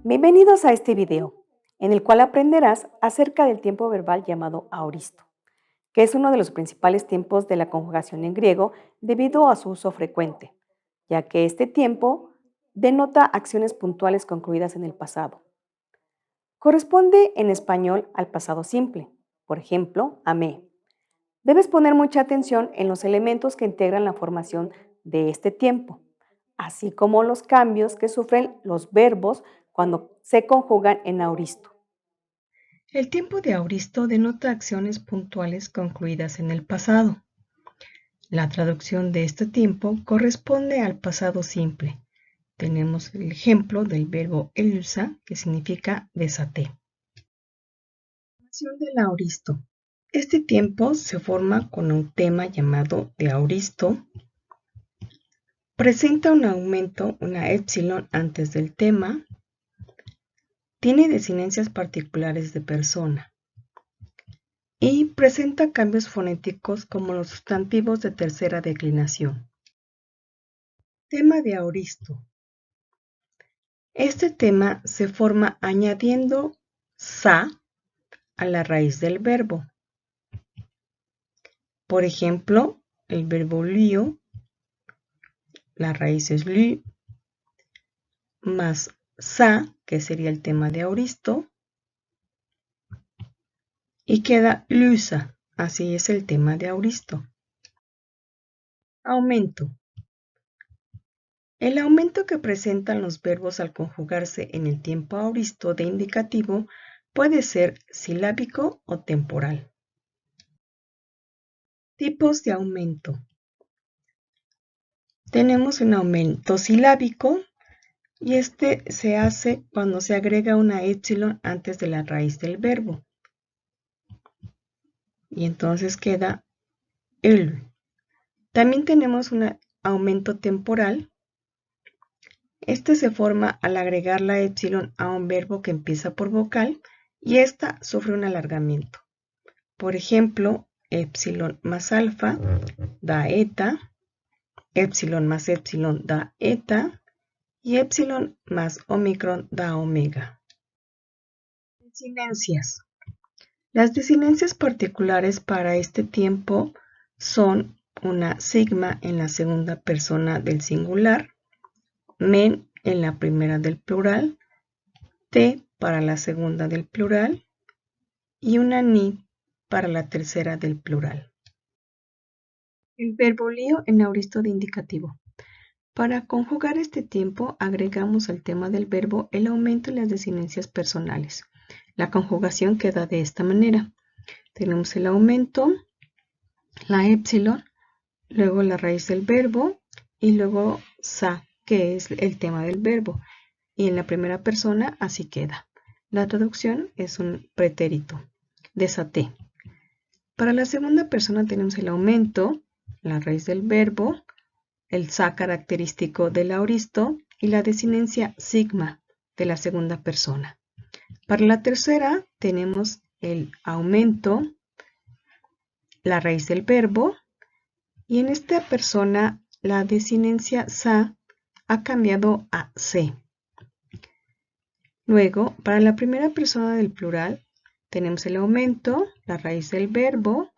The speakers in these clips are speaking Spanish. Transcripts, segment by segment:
Bienvenidos a este video, en el cual aprenderás acerca del tiempo verbal llamado aoristo, que es uno de los principales tiempos de la conjugación en griego debido a su uso frecuente, ya que este tiempo denota acciones puntuales concluidas en el pasado. Corresponde en español al pasado simple, por ejemplo, amé. Debes poner mucha atención en los elementos que integran la formación de este tiempo, así como los cambios que sufren los verbos cuando se conjugan en aoristo. El tiempo de aoristo denota acciones puntuales concluidas en el pasado. La traducción de este tiempo corresponde al pasado simple. Tenemos el ejemplo del verbo elsa, que significa desaté. Formación del aoristo. Este tiempo se forma con un tema llamado de aoristo. Presenta un aumento, una épsilon antes del tema. Tiene desinencias particulares de persona. Y presenta cambios fonéticos como los sustantivos de tercera declinación. Tema de aoristo. Este tema se forma añadiendo sa a la raíz del verbo. Por ejemplo, el verbo lio, la raíz es lu, más sa, que sería el tema de aoristo, y queda lusa, así es el tema de aoristo. Aumento. El aumento que presentan los verbos al conjugarse en el tiempo aoristo de indicativo puede ser silábico o temporal. Tipos de aumento. Tenemos un aumento silábico y este se hace cuando se agrega una épsilon antes de la raíz del verbo. Y entonces queda el. También tenemos un aumento temporal. Este se forma al agregar la épsilon a un verbo que empieza por vocal y ésta sufre un alargamiento. Por ejemplo, épsilon más alfa da eta, épsilon más épsilon da eta y épsilon más omicron da omega. Desinencias. Las desinencias particulares para este tiempo son una sigma en la segunda persona del singular, men en la primera del plural, te para la segunda del plural y una ni para la tercera del plural. El verbo lío en aoristo de indicativo. Para conjugar este tiempo agregamos al tema del verbo el aumento y las desinencias personales. La conjugación queda de esta manera. Tenemos el aumento, la épsilon, luego la raíz del verbo y luego sa, que es el tema del verbo. Y en la primera persona así queda. La traducción es un pretérito, desaté. Para la segunda persona tenemos el aumento, la raíz del verbo, el sa característico del aoristo y la desinencia sigma de la segunda persona. Para la tercera tenemos el aumento, la raíz del verbo, y en esta persona la desinencia sa ha cambiado a se. Luego, para la primera persona del plural, tenemos el aumento, la raíz del verbo,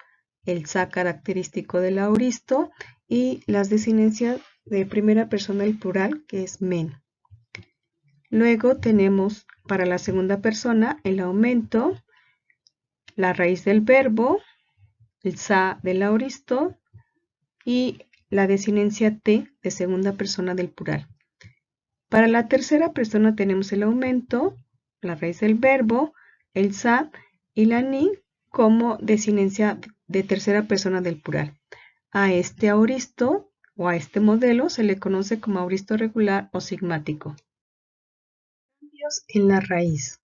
el sa característico del aoristo y las desinencias de primera persona del plural, que es men. Luego tenemos para la segunda persona el aumento, la raíz del verbo, el sa del aoristo y la desinencia te de segunda persona del plural. Para la tercera persona tenemos el aumento, la raíz del verbo, el sa y la ni como desinencia de tercera persona del plural. A este aoristo o a este modelo se le conoce como aoristo regular o sigmático. Cambios en la raíz.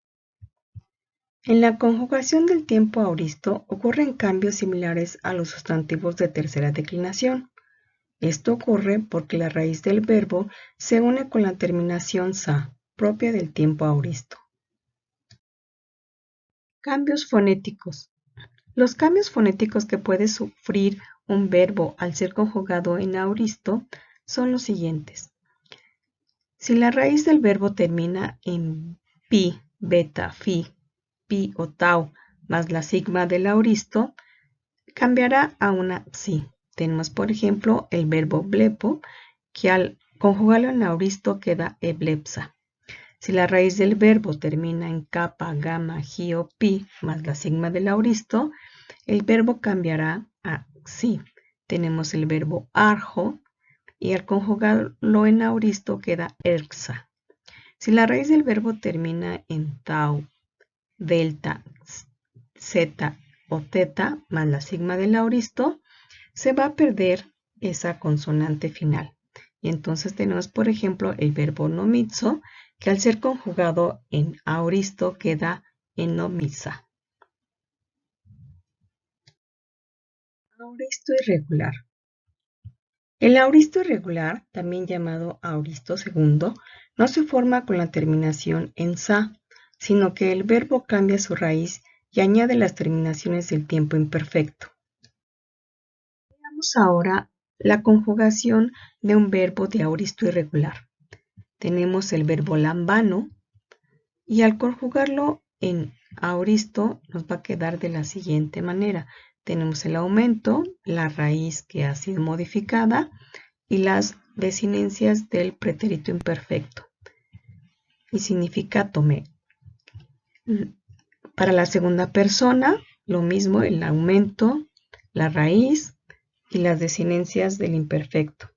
En la conjugación del tiempo aoristo ocurren cambios similares a los sustantivos de tercera declinación. Esto ocurre porque la raíz del verbo se une con la terminación sa, propia del tiempo aoristo. Cambios fonéticos. Los cambios fonéticos que puede sufrir un verbo al ser conjugado en aoristo son los siguientes. Si la raíz del verbo termina en pi, beta, fi, pi o tau más la sigma del auristo cambiará a una psi. Tenemos, por ejemplo, el verbo blepo, que al conjugarlo en auristo queda eblepsa. Si la raíz del verbo termina en kappa, gamma, gi o pi más la sigma del auristo, el verbo cambiará a xi. Tenemos el verbo arjo y al conjugarlo en auristo queda erxa. Si la raíz del verbo termina en tau, delta, zeta o teta más la sigma del auristo, se va a perder esa consonante final. Y entonces tenemos, por ejemplo, el verbo nomizo, que al ser conjugado en auristo queda en nomiza. Auristo irregular. El auristo irregular, también llamado auristo segundo, no se forma con la terminación en sa, sino que el verbo cambia su raíz y añade las terminaciones del tiempo imperfecto. Veamos ahora la conjugación de un verbo de auristo irregular. Tenemos el verbo lambano y al conjugarlo en auristo nos va a quedar de la siguiente manera. Tenemos el aumento, la raíz que ha sido modificada y las desinencias del pretérito imperfecto. Y significa tomé. Para la segunda persona, lo mismo, el aumento, la raíz y las desinencias del imperfecto.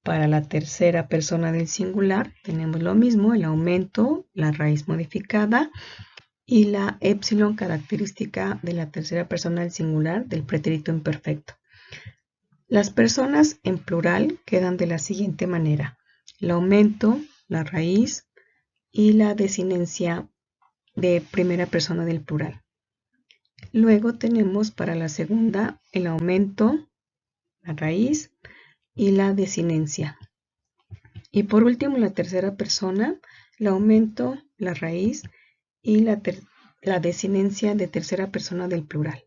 Para la tercera persona del singular, tenemos lo mismo, el aumento, la raíz modificada y la épsilon característica de la tercera persona del singular del pretérito imperfecto. Las personas en plural quedan de la siguiente manera: el aumento, la raíz y la desinencia de primera persona del plural. Luego tenemos para la segunda el aumento, la raíz y la desinencia. Y por último, la tercera persona, el aumento, la raíz y la desinencia de tercera persona del plural.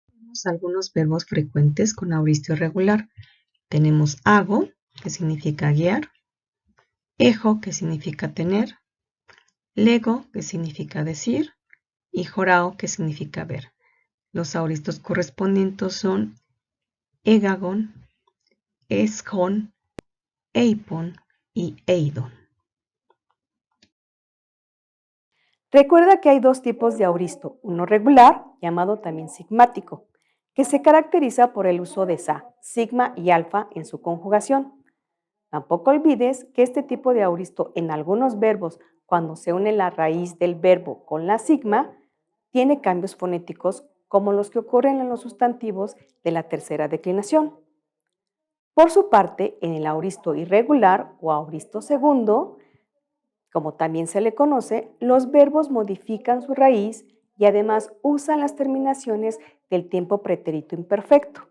Tenemos algunos verbos frecuentes con auristo irregular. Tenemos hago, que significa guiar, ejo, que significa tener, lego, que significa decir, y jorao, que significa ver. Los auristos correspondientes son egagon, esjon, eipon y eidon. Recuerda que hay dos tipos de auristo, uno regular, llamado también sigmático, que se caracteriza por el uso de sa, sigma y alfa en su conjugación. Tampoco olvides que este tipo de auristo en algunos verbos, cuando se une la raíz del verbo con la sigma, tiene cambios fonéticos como los que ocurren en los sustantivos de la tercera declinación. Por su parte, en el auristo irregular o auristo segundo, como también se le conoce, los verbos modifican su raíz y además usan las terminaciones del tiempo pretérito imperfecto.